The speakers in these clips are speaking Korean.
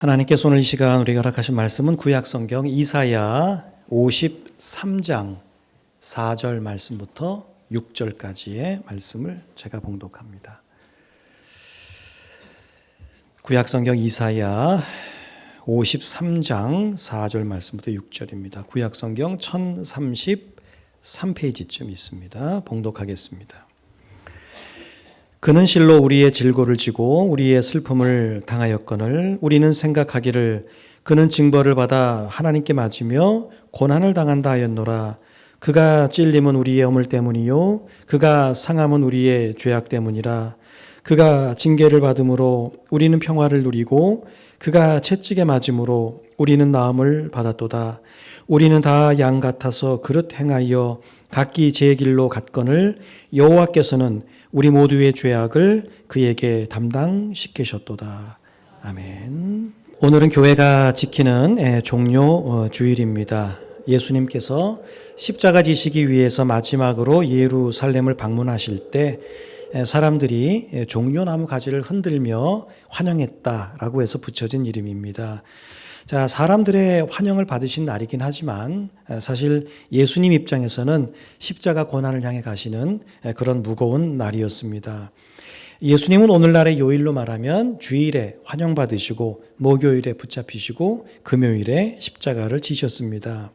하나님께서 오늘 이 시간 우리가 허락하신 말씀은 구약성경 이사야 53장 4절 말씀부터 6절까지의 말씀을 제가 봉독합니다. 구약성경 이사야 53장 4절 말씀부터 6절입니다. 구약성경 1033페이지쯤 있습니다. 봉독하겠습니다. 그는 실로 우리의 질고를 지고 우리의 슬픔을 당하였거늘 우리는 생각하기를 그는 징벌을 받아 하나님께 맞으며 고난을 당한다 하였노라. 그가 찔림은 우리의 허물 때문이요 그가 상함은 우리의 죄악 때문이라. 그가 징계를 받음으로 우리는 평화를 누리고 그가 채찍에 맞음으로 우리는 나음을 받았도다. 우리는 다 양 같아서 그릇 행하여 각기 제 길로 갔거늘 여호와께서는 우리 모두의 죄악을 그에게 담당시키셨도다. 아멘. 오늘은 교회가 지키는 종료 주일입니다. 예수님께서 십자가 지시기 위해서 마지막으로 예루살렘을 방문하실 때 사람들이 종려나무 가지를 흔들며 환영했다라고 해서 붙여진 이름입니다. 자, 사람들의 환영을 받으신 날이긴 하지만 사실 예수님 입장에서는 십자가 고난을 향해 가시는 그런 무거운 날이었습니다. 예수님은 오늘날의 요일로 말하면 주일에 환영받으시고 목요일에 붙잡히시고 금요일에 십자가를 지셨습니다.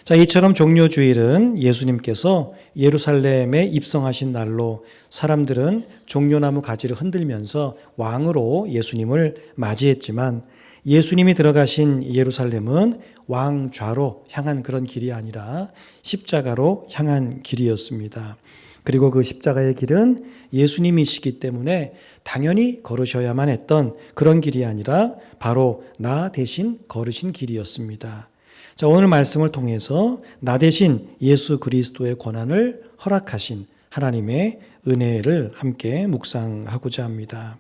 자, 이처럼 종료주일은 예수님께서 예루살렘에 입성하신 날로 사람들은 종려나무 가지를 흔들면서 왕으로 예수님을 맞이했지만 예수님이 들어가신 예루살렘은 왕좌로 향한 그런 길이 아니라 십자가로 향한 길이었습니다. 그리고 그 십자가의 길은 예수님이시기 때문에 당연히 걸으셔야만 했던 그런 길이 아니라 바로 나 대신 걸으신 길이었습니다. 자, 오늘 말씀을 통해서 나 대신 예수 그리스도의 고난을 허락하신 하나님의 은혜를 함께 묵상하고자 합니다.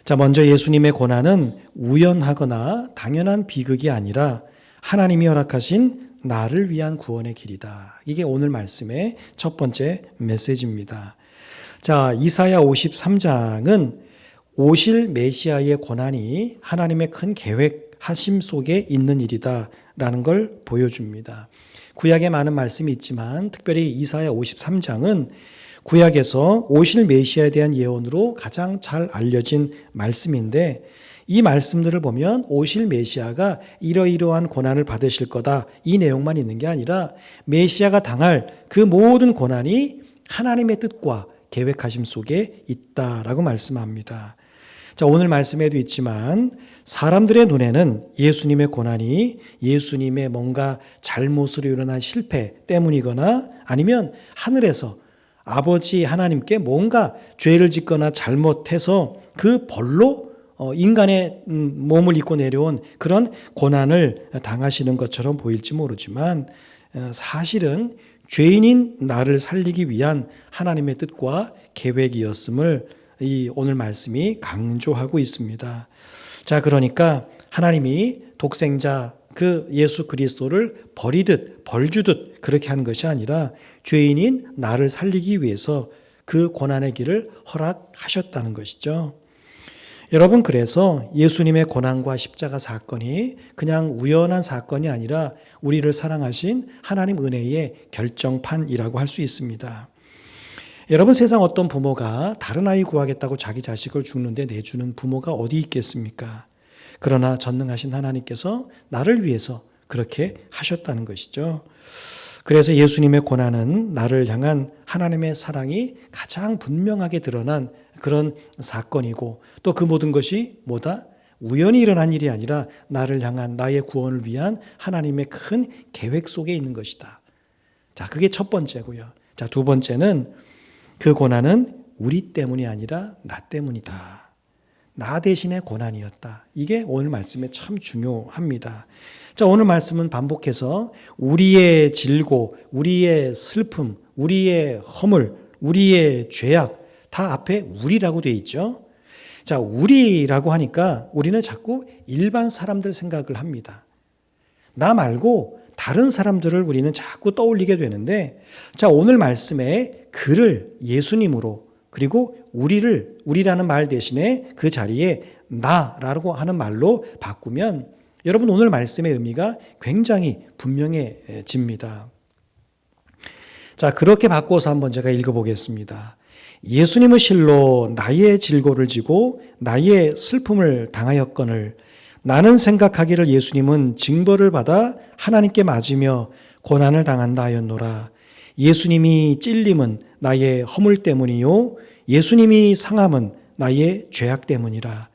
자, 먼저 예수님의 고난은 우연하거나 당연한 비극이 아니라 하나님이 허락하신 나를 위한 구원의 길이다. 이게 오늘 말씀의 첫 번째 메시지입니다. 자, 이사야 53장은 오실 메시아의 고난이 하나님의 큰 계획하심 속에 있는 일이다라는 걸 보여줍니다. 구약에 많은 말씀이 있지만 특별히 이사야 53장은 구약에서 오실 메시아에 대한 예언으로 가장 잘 알려진 말씀인데 이 말씀들을 보면 오실 메시아가 이러이러한 고난을 받으실 거다 이 내용만 있는 게 아니라 메시아가 당할 그 모든 고난이 하나님의 뜻과 계획하심 속에 있다라고 말씀합니다. 자, 오늘 말씀에도 있지만 사람들의 눈에는 예수님의 고난이 예수님의 뭔가 잘못으로 일어난 실패 때문이거나 아니면 하늘에서 아버지 하나님께 뭔가 죄를 짓거나 잘못해서 그 벌로 인간의 몸을 입고 내려온 그런 고난을 당하시는 것처럼 보일지 모르지만 사실은 죄인인 나를 살리기 위한 하나님의 뜻과 계획이었음을 이 오늘 말씀이 강조하고 있습니다. 자, 그러니까 하나님이 독생자 그 예수 그리스도를 버리듯 벌주듯 그렇게 한 것이 아니라 죄인인 나를 살리기 위해서 그 고난의 길을 허락하셨다는 것이죠. 여러분, 그래서 예수님의 고난과 십자가 사건이 그냥 우연한 사건이 아니라 우리를 사랑하신 하나님 은혜의 결정판이라고 할 수 있습니다. 여러분, 세상 어떤 부모가 다른 아이 구하겠다고 자기 자식을 죽는데 내주는 부모가 어디 있겠습니까? 그러나 전능하신 하나님께서 나를 위해서 그렇게 하셨다는 것이죠. 그래서 예수님의 고난은 나를 향한 하나님의 사랑이 가장 분명하게 드러난 그런 사건이고 또 그 모든 것이 뭐다? 우연히 일어난 일이 아니라 나를 향한 나의 구원을 위한 하나님의 큰 계획 속에 있는 것이다. 자, 그게 첫 번째고요. 자, 두 번째는 그 고난은 우리 때문이 아니라 나 때문이다. 나 대신의 고난이었다. 이게 오늘 말씀에 참 중요합니다. 자, 오늘 말씀은 반복해서 우리의 질고, 우리의 슬픔, 우리의 허물, 우리의 죄악 다 앞에 우리라고 되어 있죠. 자, 우리라고 하니까 우리는 자꾸 일반 사람들 생각을 합니다. 나 말고 다른 사람들을 우리는 자꾸 떠올리게 되는데 자, 오늘 말씀에 그를 예수님으로 그리고 우리라는 말 대신에 그 자리에 나라고 하는 말로 바꾸면 여러분 오늘 말씀의 의미가 굉장히 분명해집니다. 자, 그렇게 바꿔서 한번 제가 읽어보겠습니다. 예수님의 실로 나의 질고를 지고 나의 슬픔을 당하였거늘 나는 생각하기를 예수님은 징벌을 받아 하나님께 맞으며 고난을 당한다 하였노라. 예수님이 찔림은 나의 허물 때문이요 예수님이 상함은 나의 죄악 때문이라.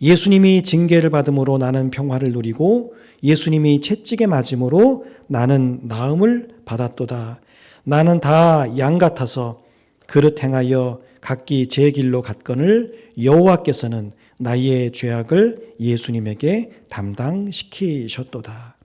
예수님이 징계를 받음으로 나는 평화를 누리고 예수님이 채찍에 맞음으로 나는 나음을 받았도다. 나는 다 양 같아서 그릇 행하여 각기 제 길로 갔거늘 여호와께서는 나의 죄악을 예수님에게 담당시키셨도다.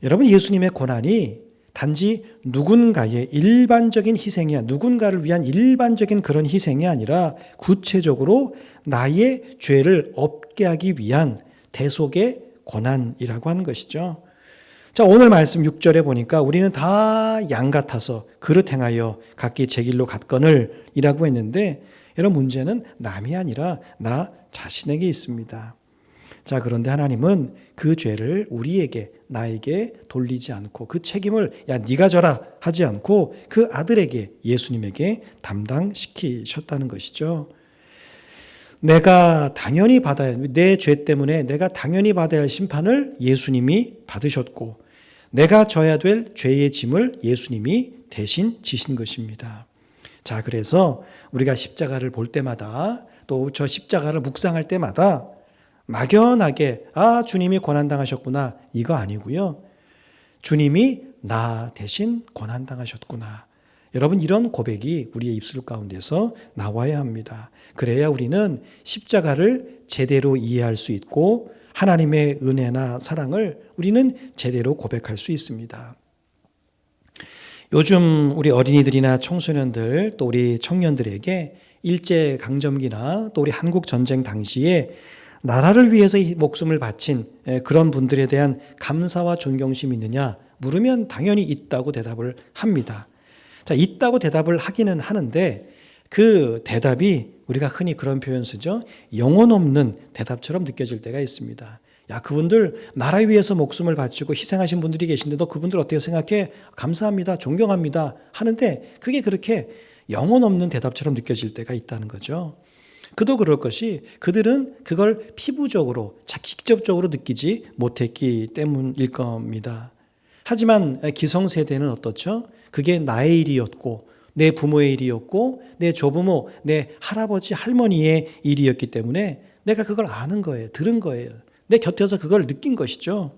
여러분, 예수님의 고난이 단지 누군가의 일반적인 희생이 누군가를 위한 일반적인 그런 희생이 아니라 구체적으로 나의 죄를 없게 하기 위한 대속의 고난이라고 하는 것이죠. 자, 오늘 말씀 6절에 보니까 우리는 다 양 같아서 그릇 행하여 각기 제 길로 갔거늘 이라고 했는데 여러분, 문제는 남이 아니라 나 자신에게 있습니다. 자, 그런데 하나님은 그 죄를 우리에게, 나에게 돌리지 않고 그 책임을 야 네가 져라 하지 않고 그 아들에게, 예수님에게 담당시키셨다는 것이죠. 내가 당연히 받아야, 내 죄 때문에 내가 당연히 받아야 할 심판을 예수님이 받으셨고 내가 져야 될 죄의 짐을 예수님이 대신 지신 것입니다. 자, 그래서 우리가 십자가를 볼 때마다 또 저 십자가를 묵상할 때마다 막연하게 주님이 고난당하셨구나 이거 아니고요. 주님이 나 대신 고난당하셨구나. 여러분, 이런 고백이 우리의 입술 가운데서 나와야 합니다. 그래야 우리는 십자가를 제대로 이해할 수 있고 하나님의 은혜나 사랑을 우리는 제대로 고백할 수 있습니다. 요즘 우리 어린이들이나 청소년들 또 우리 청년들에게 일제강점기나 또 우리 한국전쟁 당시에 나라를 위해서 목숨을 바친 그런 분들에 대한 감사와 존경심이 있느냐 물으면 당연히 있다고 대답을 합니다. 자, 있다고 대답을 하기는 하는데 그 대답이 우리가 흔히 그런 표현 쓰죠. 영혼 없는 대답처럼 느껴질 때가 있습니다. 야, 그분들 나라 위해서 목숨을 바치고 희생하신 분들이 계신데 너 그분들 어떻게 생각해? 감사합니다. 존경합니다. 하는데 그게 그렇게 영혼 없는 대답처럼 느껴질 때가 있다는 거죠. 그도 그럴 것이 그들은 그걸 피부적으로 직접적으로 느끼지 못했기 때문일 겁니다. 하지만 기성세대는 어떻죠? 그게 나의 일이었고 내 부모의 일이었고 내 조부모, 내 할아버지, 할머니의 일이었기 때문에 내가 그걸 아는 거예요. 들은 거예요. 내 곁에서 그걸 느낀 것이죠.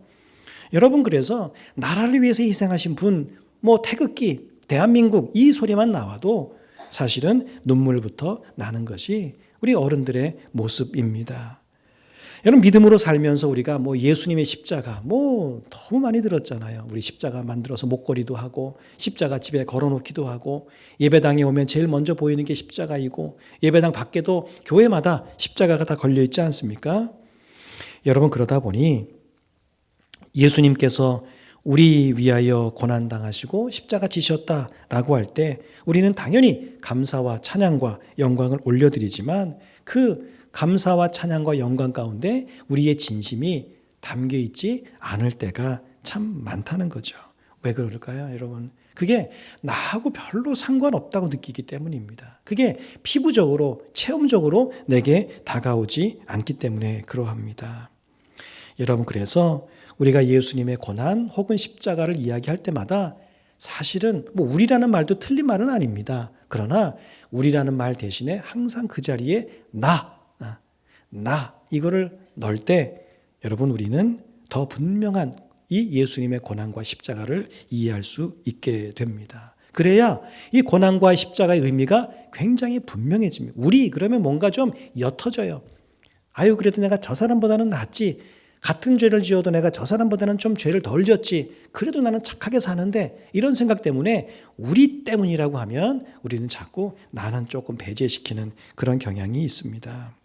여러분, 그래서 나라를 위해서 희생하신 분, 태극기, 대한민국 이 소리만 나와도 사실은 눈물부터 나는 것이 우리 어른들의 모습입니다. 여러분, 믿음으로 살면서 우리가 예수님의 십자가 너무 많이 들었잖아요. 우리 십자가 만들어서 목걸이도 하고 십자가 집에 걸어놓기도 하고 예배당에 오면 제일 먼저 보이는 게 십자가이고 예배당 밖에도 교회마다 십자가가 다 걸려 있지 않습니까? 여러분, 그러다 보니 예수님께서 우리 위하여 고난당하시고 십자가 지셨다라고 할 때 우리는 당연히 감사와 찬양과 영광을 올려드리지만 그 감사와 찬양과 영광 가운데 우리의 진심이 담겨 있지 않을 때가 참 많다는 거죠. 왜 그럴까요, 여러분? 그게 나하고 별로 상관없다고 느끼기 때문입니다. 그게 피부적으로, 체험적으로 내게 다가오지 않기 때문에 그러합니다. 여러분, 그래서 우리가 예수님의 고난 혹은 십자가를 이야기할 때마다 사실은 우리라는 말도 틀린 말은 아닙니다. 그러나 우리라는 말 대신에 항상 그 자리에 나 이거를 넣을 때 여러분, 우리는 더 분명한 이 예수님의 고난과 십자가를 이해할 수 있게 됩니다. 그래야 이 고난과 십자가의 의미가 굉장히 분명해집니다. 우리 그러면 뭔가 좀 옅어져요. 그래도 내가 저 사람보다는 낫지. 같은 죄를 지어도 내가 저 사람보다는 좀 죄를 덜 지었지. 그래도 나는 착하게 사는데 이런 생각 때문에 우리 때문이라고 하면 우리는 자꾸 나는 조금 배제시키는 그런 경향이 있습니다.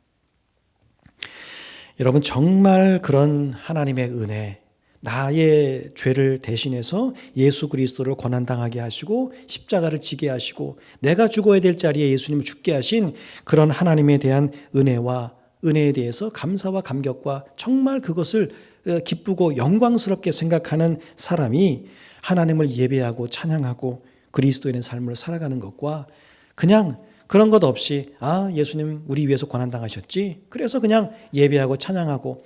여러분, 정말 그런 하나님의 은혜, 나의 죄를 대신해서 예수 그리스도를 고난당하게 하시고 십자가를 지게 하시고 내가 죽어야 될 자리에 예수님을 죽게 하신 그런 하나님에 대한 은혜와 은혜에 대해서 감사와 감격과 정말 그것을 기쁘고 영광스럽게 생각하는 사람이 하나님을 예배하고 찬양하고 그리스도인의 삶을 살아가는 것과 그냥 그런 것 없이 예수님 우리 위해서 고난당하셨지, 그래서 그냥 예배하고 찬양하고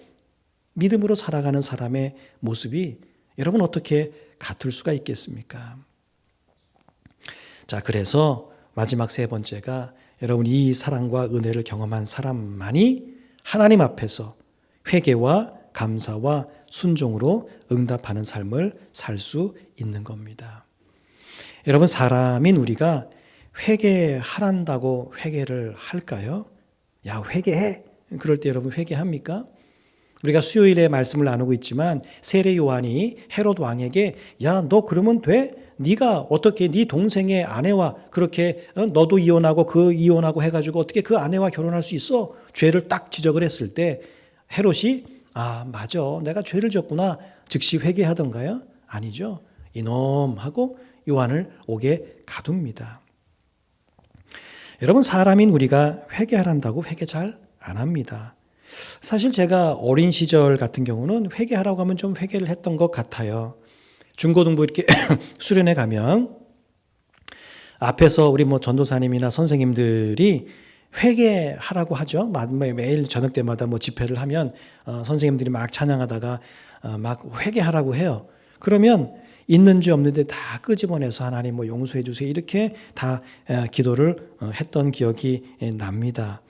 믿음으로 살아가는 사람의 모습이 여러분 어떻게 같을 수가 있겠습니까? 자, 그래서 마지막 세 번째가 여러분 이 사랑과 은혜를 경험한 사람만이 하나님 앞에서 회개와 감사와 순종으로 응답하는 삶을 살 수 있는 겁니다. 여러분 사람인 우리가 회개하란다고 회개를 할까요? 야, 회개해. 그럴 때 여러분 회개합니까? 우리가 수요일에 말씀을 나누고 있지만 세례 요한이 헤롯 왕에게 야, 너 그러면 돼? 네가 어떻게 네 동생의 아내와 그렇게 너도 이혼하고 그 이혼하고 해가지고 어떻게 그 아내와 결혼할 수 있어? 죄를 딱 지적을 했을 때 헤롯이 맞아, 내가 죄를 졌구나 즉시 회개하던가요? 아니죠. 이놈 하고 요한을 옥에 가둡니다. 여러분 사람인 우리가 회개하란다고 회개 잘 안 합니다. 사실 제가 어린 시절 같은 경우는 회개하라고 하면 좀 회개를 했던 것 같아요. 중고등부 이렇게 수련회 가면 앞에서 우리 전도사님이나 선생님들이 회개하라고 하죠. 매일 저녁 때마다 집회를 하면 선생님들이 막 찬양하다가 막 회개하라고 해요. 그러면 있는 죄 없는 데 다 끄집어내서 하나님 용서해 주세요 이렇게 다 기도를 했던 기억이 납니다.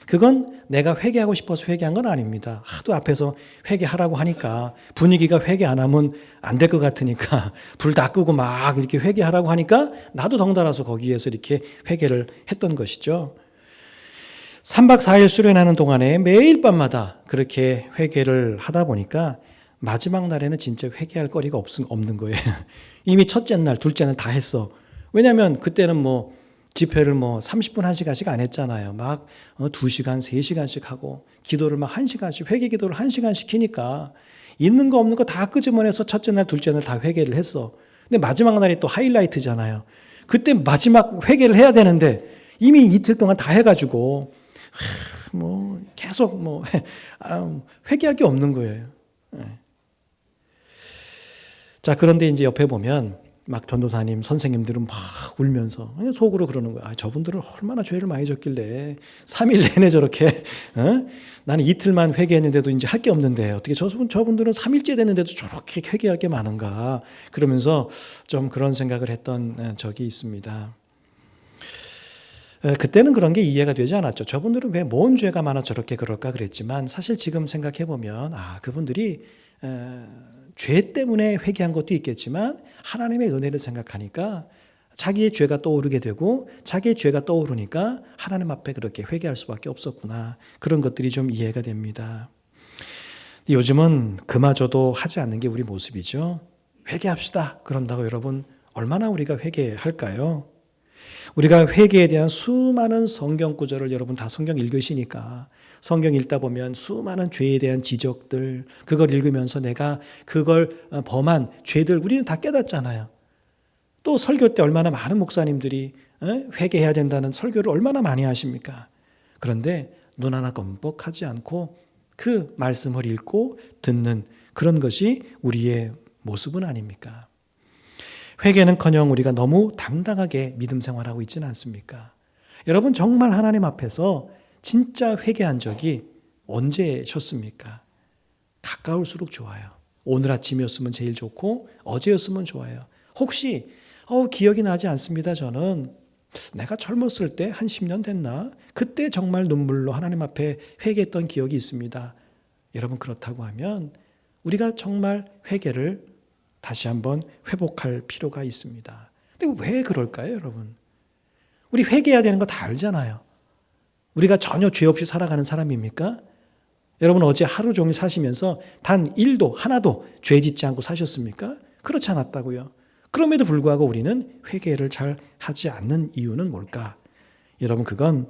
그건 내가 회개하고 싶어서 회개한 건 아닙니다. 하도 앞에서 회개하라고 하니까 분위기가 회개 안 하면 안 될 것 같으니까 불 다 끄고 막 이렇게 회개하라고 하니까 나도 덩달아서 거기에서 이렇게 회개를 했던 것이죠. 3박 4일 수련하는 동안에 매일 밤마다 그렇게 회개를 하다 보니까 마지막 날에는 진짜 회개할 거리가 없는 거예요. 이미 첫째 날, 둘째 날 다 했어. 왜냐하면 그때는 집회를 30분, 1시간씩 안 했잖아요. 막 2시간, 3시간씩 하고 기도를 막 1시간씩, 회개 기도를 1시간씩 하니까 있는 거 없는 거 다 끄집어내서 첫째 날, 둘째 날 다 회개를 했어. 근데 마지막 날이 또 하이라이트잖아요. 그때 마지막 회개를 해야 되는데 이미 이틀 동안 다 해가지고 계속 회개할 게 없는 거예요. 자, 그런데 이제 옆에 보면 막 전도사님, 선생님들은 막 울면서 속으로 그러는 거야. 저분들은 얼마나 죄를 많이 졌길래 3일 내내 저렇게 나는 이틀만 회개했는데도 이제 할 게 없는데 어떻게 저분들은 3일째 됐는데도 저렇게 회개할 게 많은가, 그러면서 좀 그런 생각을 했던 적이 있습니다. 그때는 그런 게 이해가 되지 않았죠. 저분들은 왜 뭔 죄가 많아 저렇게 그럴까 그랬지만 사실 지금 생각해 보면 그분들이 죄 때문에 회개한 것도 있겠지만 하나님의 은혜를 생각하니까 자기의 죄가 떠오르게 되고 자기의 죄가 떠오르니까 하나님 앞에 그렇게 회개할 수밖에 없었구나, 그런 것들이 좀 이해가 됩니다. 요즘은 그마저도 하지 않는 게 우리 모습이죠. 회개합시다 그런다고 여러분 얼마나 우리가 회개할까요? 우리가 회개에 대한 수많은 성경 구절을 여러분 다 성경 읽으시니까 성경 읽다 보면 수많은 죄에 대한 지적들, 그걸 읽으면서 내가 그걸 범한 죄들 우리는 다 깨닫잖아요. 또 설교 때 얼마나 많은 목사님들이 회개해야 된다는 설교를 얼마나 많이 하십니까? 그런데 눈 하나 껌뻑하지 않고 그 말씀을 읽고 듣는 그런 것이 우리의 모습은 아닙니까? 회개는커녕 우리가 너무 당당하게 믿음 생활하고 있지는 않습니까? 여러분 정말 하나님 앞에서 진짜 회개한 적이 언제셨습니까? 가까울수록 좋아요. 오늘 아침이었으면 제일 좋고 어제였으면 좋아요. 혹시 기억이 나지 않습니다. 저는 내가 젊었을 때 한 10년 됐나? 그때 정말 눈물로 하나님 앞에 회개했던 기억이 있습니다. 여러분 그렇다고 하면 우리가 정말 회개를 다시 한번 회복할 필요가 있습니다. 근데 왜 그럴까요, 여러분? 우리 회개해야 되는 거 다 알잖아요. 우리가 전혀 죄 없이 살아가는 사람입니까? 여러분 어제 하루 종일 사시면서 단 1도 하나도 죄 짓지 않고 사셨습니까? 그렇지 않았다고요. 그럼에도 불구하고 우리는 회개를 잘 하지 않는 이유는 뭘까? 여러분 그건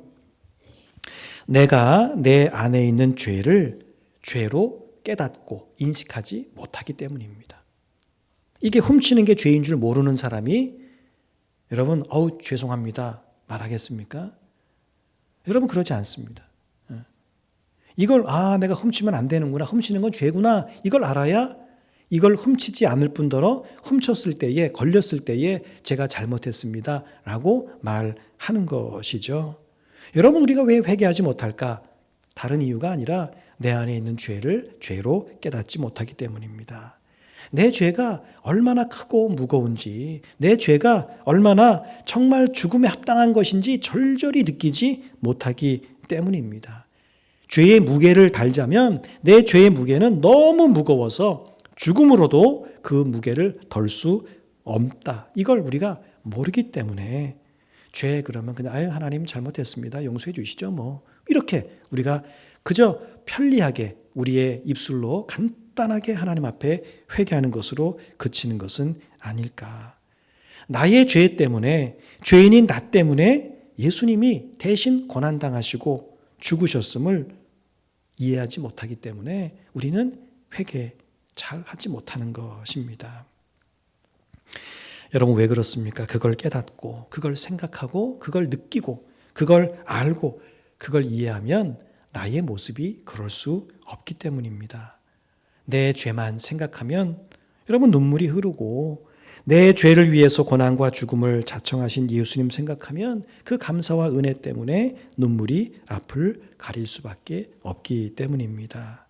내가 내 안에 있는 죄를 죄로 깨닫고 인식하지 못하기 때문입니다. 이게 훔치는 게 죄인 줄 모르는 사람이 여러분 죄송합니다 말하겠습니까? 여러분 그러지 않습니다. 이걸 내가 훔치면 안 되는구나. 훔치는 건 죄구나. 이걸 알아야 이걸 훔치지 않을 뿐더러 훔쳤을 때에 걸렸을 때에 제가 잘못했습니다. 라고 말하는 것이죠. 여러분 우리가 왜 회개하지 못할까? 다른 이유가 아니라 내 안에 있는 죄를 죄로 깨닫지 못하기 때문입니다. 내 죄가 얼마나 크고 무거운지, 내 죄가 얼마나 정말 죽음에 합당한 것인지 절절히 느끼지 못하기 때문입니다. 죄의 무게를 달자면 내 죄의 무게는 너무 무거워서 죽음으로도 그 무게를 덜 수 없다. 이걸 우리가 모르기 때문에 죄 그러면 그냥 하나님 잘못했습니다. 용서해 주시죠. 뭐 이렇게 우리가 그저 편리하게 우리의 입술로 간단하게 하나님 앞에 회개하는 것으로 그치는 것은 아닐까. 나의 죄 때문에 죄인인 나 때문에 예수님이 대신 고난당하시고 죽으셨음을 이해하지 못하기 때문에 우리는 회개 잘 하지 못하는 것입니다. 여러분 왜 그렇습니까? 그걸 깨닫고 그걸 생각하고 그걸 느끼고 그걸 알고 그걸 이해하면 나의 모습이 그럴 수 없기 때문입니다. 내 죄만 생각하면 여러분 눈물이 흐르고 내 죄를 위해서 고난과 죽음을 자청하신 예수님 생각하면 그 감사와 은혜 때문에 눈물이 앞을 가릴 수밖에 없기 때문입니다.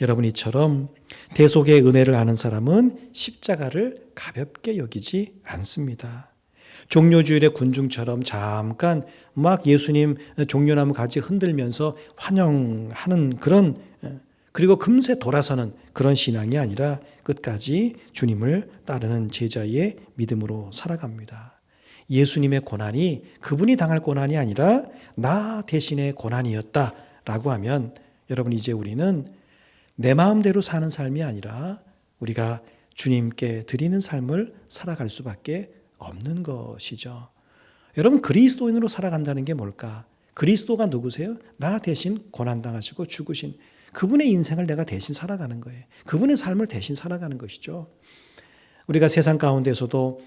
여러분 이처럼 대속의 은혜를 아는 사람은 십자가를 가볍게 여기지 않습니다. 종려주일의 군중처럼 잠깐 막 예수님 종려나무 가지 흔들면서 환영하는 그런 그리고 금세 돌아서는 그런 신앙이 아니라 끝까지 주님을 따르는 제자의 믿음으로 살아갑니다. 예수님의 고난이 그분이 당할 고난이 아니라 나 대신의 고난이었다라고 하면 여러분 이제 우리는 내 마음대로 사는 삶이 아니라 우리가 주님께 드리는 삶을 살아갈 수밖에 없는 것이죠. 여러분 그리스도인으로 살아간다는 게 뭘까? 그리스도가 누구세요? 나 대신 고난당하시고 죽으신 그분의 인생을 내가 대신 살아가는 거예요. 그분의 삶을 대신 살아가는 것이죠. 우리가 세상 가운데서도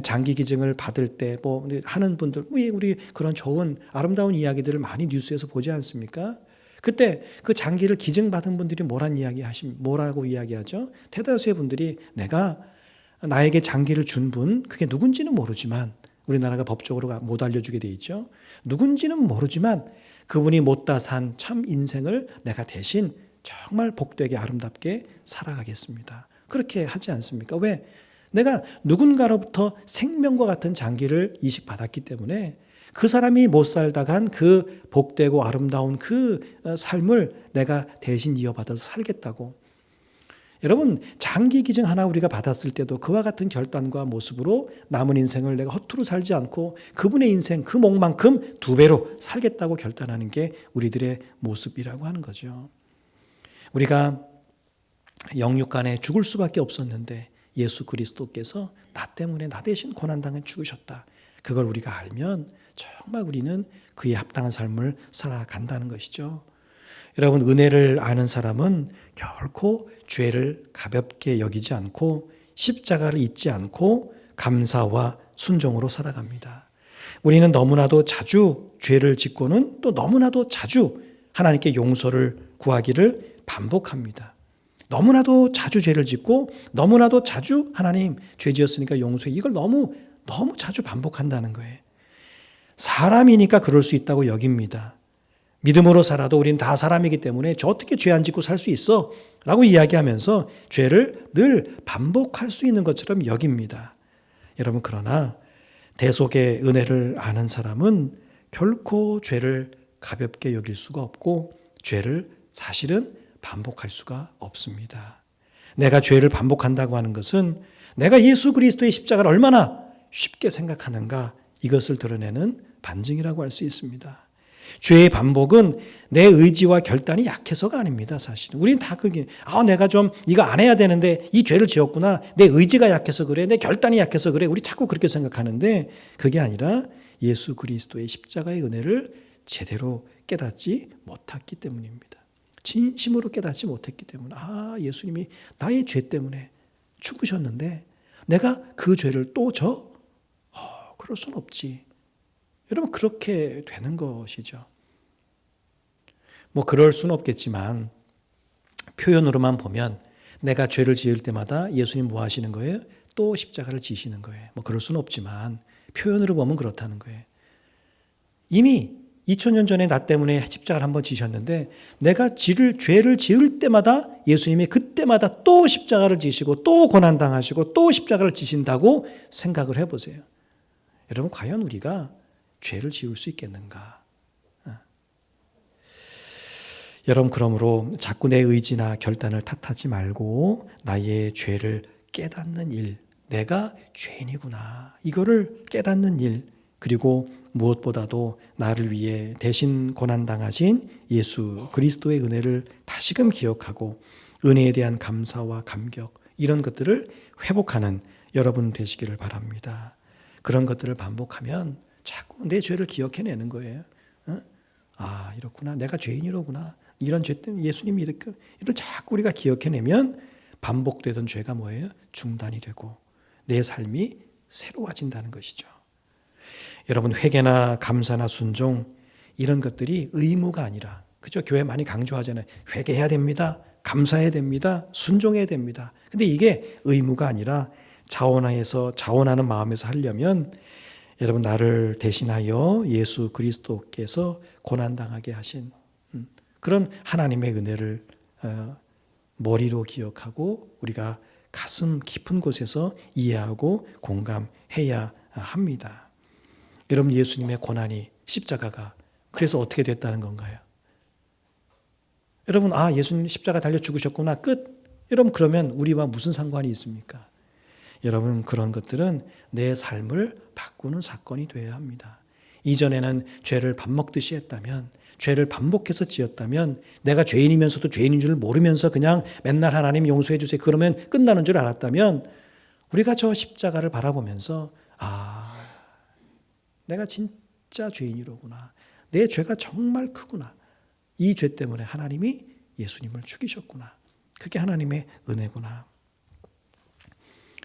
장기 기증을 받을 때 하는 분들 우리 그런 좋은 아름다운 이야기들을 많이 뉴스에서 보지 않습니까? 그때 그 장기를 기증받은 분들이 뭐라고 이야기하죠? 대다수의 분들이 나에게 장기를 준 분, 그게 누군지는 모르지만 우리나라가 법적으로 못 알려주게 돼 있죠. 누군지는 모르지만 그분이 못다 산 참 인생을 내가 대신 정말 복되게 아름답게 살아가겠습니다. 그렇게 하지 않습니까? 왜? 내가 누군가로부터 생명과 같은 장기를 이식받았기 때문에 그 사람이 못 살다 간 그 복되고 아름다운 그 삶을 내가 대신 이어받아서 살겠다고. 여러분 장기 기증 하나 우리가 받았을 때도 그와 같은 결단과 모습으로 남은 인생을 내가 허투루 살지 않고 그분의 인생 그 목만큼 2배로 살겠다고 결단하는 게 우리들의 모습이라고 하는 거죠. 우리가 영육간에 죽을 수밖에 없었는데 예수 그리스도께서 나 때문에 나 대신 고난당해 죽으셨다. 그걸 우리가 알면 정말 우리는 그에 합당한 삶을 살아간다는 것이죠. 여러분 은혜를 아는 사람은 결코 죄를 가볍게 여기지 않고 십자가를 잊지 않고 감사와 순종으로 살아갑니다. 우리는 너무나도 자주 죄를 짓고는 또 너무나도 자주 하나님께 용서를 구하기를 반복합니다. 너무나도 자주 죄를 짓고 너무나도 자주 하나님 죄 지었으니까 용서해. 이걸 너무 자주 반복한다는 거예요. 사람이니까 그럴 수 있다고 여깁니다. 믿음으로 살아도 우리는 다 사람이기 때문에 저 어떻게 죄 안 짓고 살 수 있어? 라고 이야기하면서 죄를 늘 반복할 수 있는 것처럼 여깁니다. 여러분 그러나 대속의 은혜를 아는 사람은 결코 죄를 가볍게 여길 수가 없고 죄를 사실은 반복할 수가 없습니다. 내가 죄를 반복한다고 하는 것은 내가 예수 그리스도의 십자가를 얼마나 쉽게 생각하는가 이것을 드러내는 반증이라고 할 수 있습니다. 죄의 반복은 내 의지와 결단이 약해서가 아닙니다. 사실은 우리는 다 그게 내가 좀 이거 안 해야 되는데 이 죄를 지었구나. 내 의지가 약해서 그래. 내 결단이 약해서 그래. 우리 자꾸 그렇게 생각하는데 그게 아니라 예수 그리스도의 십자가의 은혜를 제대로 깨닫지 못했기 때문입니다. 진심으로 깨닫지 못했기 때문에 예수님이 나의 죄 때문에 죽으셨는데 내가 그 죄를 또 져? 그럴 순 없지. 여러분 그렇게 되는 것이죠. 뭐 그럴 수는 없겠지만 표현으로만 보면 내가 죄를 지을 때마다 예수님 뭐 하시는 거예요? 또 십자가를 지시는 거예요. 뭐 그럴 수는 없지만 표현으로 보면 그렇다는 거예요. 이미 2000년 전에 나 때문에 십자가를 한번 지셨는데 내가 죄를 지을 때마다 예수님이 그때마다 또 십자가를 지시고 또 고난당하시고 또 십자가를 지신다고 생각을 해보세요. 여러분 과연 우리가 죄를 지을 수 있겠는가? 여러분 그러므로 자꾸 내 의지나 결단을 탓하지 말고 나의 죄를 깨닫는 일, 내가 죄인이구나 이거를 깨닫는 일, 그리고 무엇보다도 나를 위해 대신 고난당하신 예수 그리스도의 은혜를 다시금 기억하고 은혜에 대한 감사와 감격 이런 것들을 회복하는 여러분 되시기를 바랍니다. 그런 것들을 반복하면 자꾸 내 죄를 기억해내는 거예요. 아 이렇구나, 내가 죄인이로구나, 이런 죄 때문에 예수님이 이렇게 이걸 자꾸 우리가 기억해내면 반복되던 죄가 뭐예요? 중단이 되고 내 삶이 새로워진다는 것이죠. 여러분 회개나 감사나 순종 이런 것들이 의무가 아니라, 그죠? 교회 많이 강조하잖아요. 회개해야 됩니다. 감사해야 됩니다. 순종해야 됩니다. 근데 이게 의무가 아니라 자원하는 마음에서 하려면 여러분 나를 대신하여 예수 그리스도께서 고난당하게 하신 그런 하나님의 은혜를 머리로 기억하고 우리가 가슴 깊은 곳에서 이해하고 공감해야 합니다. 여러분 예수님의 고난이 십자가가 그래서 어떻게 됐다는 건가요? 여러분 예수님 십자가 달려 죽으셨구나 끝. 여러분 그러면 우리와 무슨 상관이 있습니까? 여러분 그런 것들은 내 삶을 바꾸는 사건이 되어야 합니다. 이전에는 죄를 밥 먹듯이 했다면, 죄를 반복해서 지었다면, 내가 죄인이면서도 죄인인 줄 모르면서 그냥 맨날 하나님 용서해 주세요 그러면 끝나는 줄 알았다면 우리가 저 십자가를 바라보면서 내가 진짜 죄인이로구나, 내 죄가 정말 크구나, 이 죄 때문에 하나님이 예수님을 죽이셨구나, 그게 하나님의 은혜구나.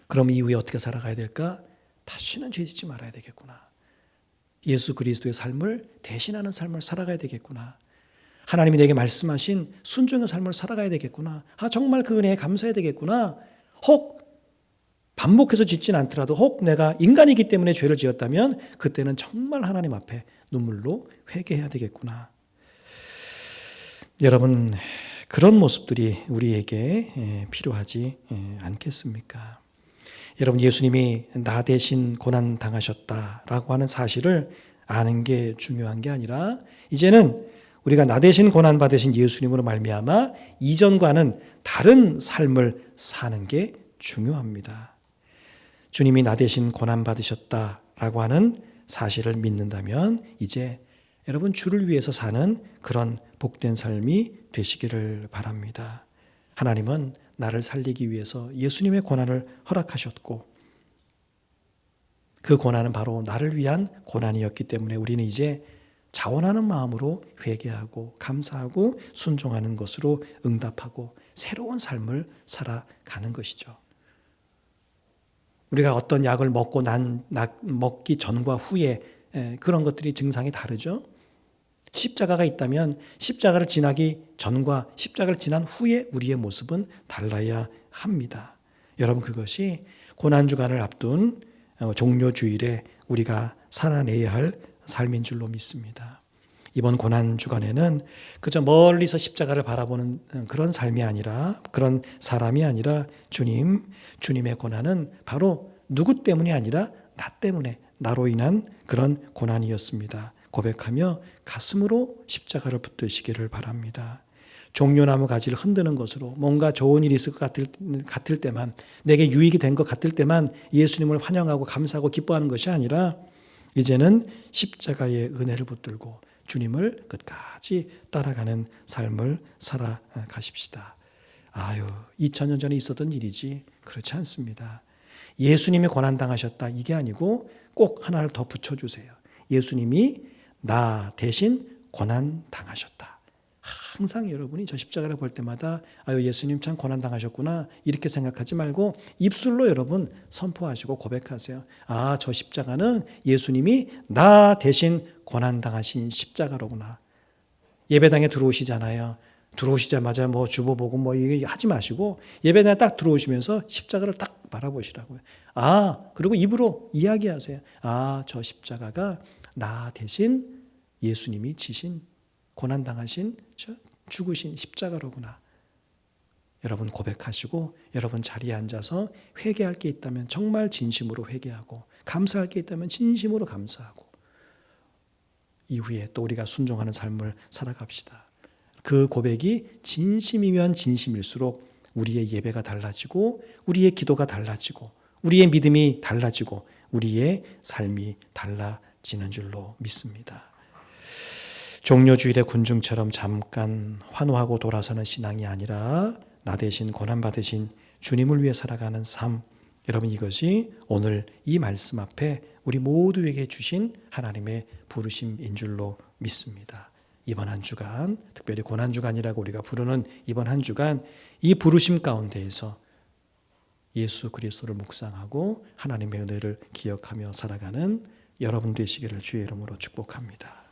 그럼 이후에 어떻게 살아가야 될까? 다시는 죄 짓지 말아야 되겠구나. 예수 그리스도의 삶을 대신하는 삶을 살아가야 되겠구나. 하나님이 내게 말씀하신 순종의 삶을 살아가야 되겠구나. 정말 그 은혜에 감사해야 되겠구나. 혹 반복해서 짓진 않더라도 혹 내가 인간이기 때문에 죄를 지었다면 그때는 정말 하나님 앞에 눈물로 회개해야 되겠구나. 여러분 그런 모습들이 우리에게 필요하지 않겠습니까? 여러분 예수님이 나 대신 고난 당하셨다라고 하는 사실을 아는 게 중요한 게 아니라 이제는 우리가 나 대신 고난 받으신 예수님으로 말미암아 이전과는 다른 삶을 사는 게 중요합니다. 주님이 나 대신 고난 받으셨다라고 하는 사실을 믿는다면 이제 여러분 주를 위해서 사는 그런 복된 삶이 되시기를 바랍니다. 하나님은 나를 살리기 위해서 예수님의 고난을 허락하셨고 그 고난은 바로 나를 위한 고난이었기 때문에 우리는 이제 자원하는 마음으로 회개하고 감사하고 순종하는 것으로 응답하고 새로운 삶을 살아가는 것이죠. 우리가 어떤 약을 먹기 전과 후에 그런 것들이 증상이 다르죠. 십자가가 있다면 십자가를 지나기 전과 십자가를 지난 후에 우리의 모습은 달라야 합니다. 여러분 그것이 고난주간을 앞둔 종료주일에 우리가 살아내야 할 삶인 줄로 믿습니다. 이번 고난주간에는 그저 멀리서 십자가를 바라보는 그런 삶이 아니라, 그런 사람이 아니라 주님의 고난은 바로 누구 때문이 아니라 나 때문에, 나로 인한 그런 고난이었습니다. 고백하며 가슴으로 십자가를 붙드시기를 바랍니다. 종려나무 가지를 흔드는 것으로 뭔가 좋은 일이 있을 것 같을 때만, 내게 유익이 된 것 같을 때만 예수님을 환영하고 감사하고 기뻐하는 것이 아니라 이제는 십자가의 은혜를 붙들고 주님을 끝까지 따라가는 삶을 살아가십시다. 2000년 전에 있었던 일이지 그렇지 않습니다. 예수님이 고난당하셨다 이게 아니고 꼭 하나를 더 붙여주세요. 예수님이 나 대신 고난당하셨다. 항상 여러분이 저 십자가를 볼 때마다 예수님 참 고난당하셨구나 이렇게 생각하지 말고 입술로 여러분 선포하시고 고백하세요. 저 십자가는 예수님이 나 대신 고난당하신 십자가로구나. 예배당에 들어오시잖아요. 들어오시자마자 뭐 주보 보고 뭐 이게 하지 마시고 예배당에 딱 들어오시면서 십자가를 딱 바라보시라고요. 그리고 입으로 이야기하세요. 저 십자가가 나 대신 예수님이 지신 고난당하신 죽으신 십자가로구나. 여러분 고백하시고 여러분 자리에 앉아서 회개할 게 있다면 정말 진심으로 회개하고 감사할 게 있다면 진심으로 감사하고 이후에 또 우리가 순종하는 삶을 살아갑시다. 그 고백이 진심이면 진심일수록 우리의 예배가 달라지고 우리의 기도가 달라지고 우리의 믿음이 달라지고 우리의 삶이 달라지는 줄로 믿습니다. 종료주일의 군중처럼 잠깐 환호하고 돌아서는 신앙이 아니라 나 대신 고난받으신 주님을 위해 살아가는 삶, 여러분 이것이 오늘 이 말씀 앞에 우리 모두에게 주신 하나님의 부르심인 줄로 믿습니다. 이번 한 주간, 특별히 고난주간이라고 우리가 부르는 이번 한 주간 이 부르심 가운데에서 예수 그리스도를 묵상하고 하나님의 은혜를 기억하며 살아가는 여러분 되시기를 주의 이름으로 축복합니다.